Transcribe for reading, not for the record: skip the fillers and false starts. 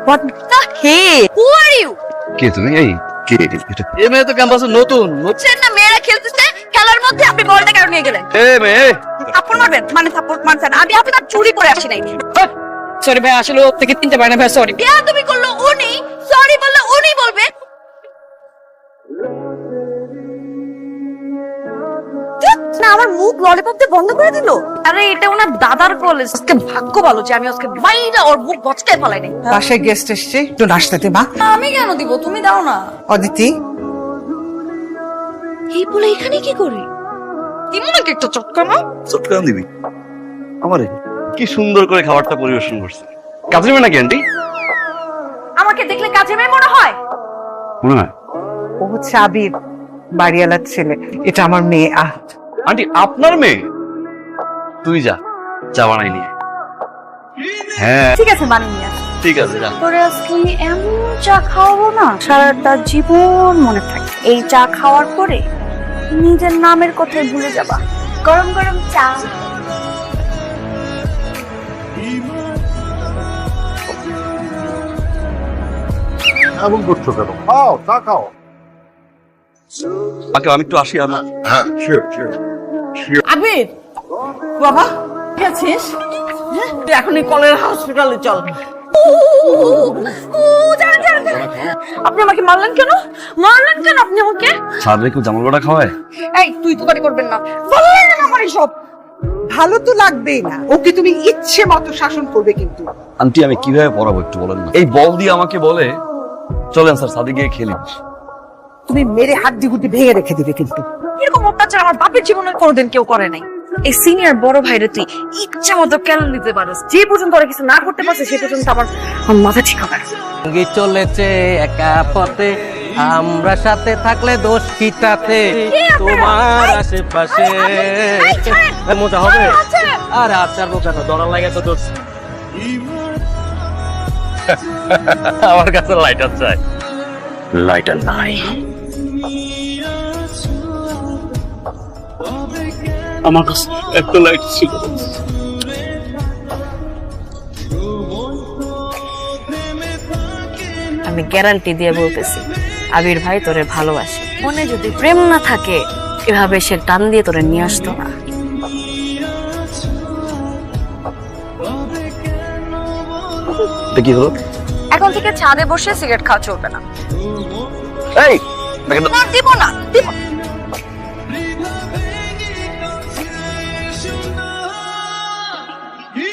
What the hell? Who are you? কে তুমি? এই কে এটা? এই মেয়ে তো ক্যাম্পাসে নতুন। বুঝছেন না মেয়েরা খেলতেছে, খেলার মধ্যে আপনি বলটা কেন নিয়ে গেলেন? এই মেয়ে থাপ্পড় মারবেন? মানে থাপ্পড় মারছেন? আমি আপনার চুরি করে আসি নাই। সরি ভাই, আসলে ওর থেকে চিনতে পারি না ভাই, সরি। বিয়া তুমি করলো উনি, সরি বললে উনি বলবে। না আমার মুখ ললিপপ দিয়ে বন্ধ করে দিল। আরে এটা ওনার দাদার কলেজ। আজকে ভাগ্য ভালো যে আমি আজকে বাইরে ওর মুখ বচকায় ফেলাই নাই। বাসায় গেস্ট এসছে, একটু নাস্তা দে মা। আমি কেন দিব? তুমি দাও না। অদিতি, এই বলে এখানে কি করে? দিব নাকি একটা চটকা না? চটকান দিবি আমারে? কি সুন্দর করে খাবারটা পরিবেশন করছে। কাজের মেয়ে নাকি আন্টি? আমাকে দেখলে কাজে মেয়ে মনে হয়? মনে হয়। ও হচ্ছে আবির, বাড়িওয়ালার ছেলে। এটা আমার মেয়ে। আন্টি আপনার মেয়ে? তুই যা, চা বানাই নিয়ে। হ্যাঁ ঠিক আছে বানিয়ে নিয়ে আসি। ঠিক আছে, যা। তোরে আজকে আমি এমন চা খাওয়াবো না সারাটা জীবন মনে থাকে। এই চা খাওয়ার পরে নিজের নামের কথাই ভুলে যাবা। গরম গরম চা। এমন করছো কেন? খাও, চা খাও। আমি একটু আসি। আমি হ্যাঁ, শিওর শিওর। আবির বাবা গেছিস? তুই এখন এই কলের হসপিটালে চল। আপনি আমাকে মারলেন কেন? মারলেন কেন আপনি আমাকে? সাদরে কেউ জামাল গোটা খাওয়ায়? এই তুই তো বাড়ি করবেন না। বললেন না আমার সব। ভালো তো লাগবেই না, ওকে তুমি ইচ্ছে মতো শাসন করবে কিন্তু। আন্টি আমি কিভাবে পড়াবো একটু বলেন না? এই বল দিয়ে আমাকে বলে চলেন স্যার সাদে গিয়ে খেলি। তুমি মেরে হাড্ডি গুড্ডি ভেঙে রেখে দিবে কিন্তু। এরকম অত্যাচার আমার বাপের জীবনে কোনোদিন কেউ করে নাই। এই সিনিয়র বড় ভাইরে তুই ইচ্ছা মতো কেন নিতে পারিস? যে পর্যন্ত ওরা কিছু না করতে পারছে সে পর্যন্ত আমার মাথা ঠিক হবে না। সঙ্গী চলেছে একা পথে, আমরা সাথে থাকলে দোষ কি তাতে? তোমার আশেপাশে মজা হবে। আরে আচার বোকা তো দরা লাগে তো দোষ। আমার কাছে লাইটার চাই। লাইটার নাই। আমার কাছে একটা লাইট ছিল। আমি গ্যারান্টি দিয়ে বলতেছি, আবির ভাই তোরে ভালোবাসে। মনে যদি প্রেম না থাকে এভাবে সে টান দিয়ে তোরে নিয়ে আসতো না। কি হলো? এখন থেকে ছাদে বসে সিগারেট খাওয়া চলবে না। এই না দিব না দিব।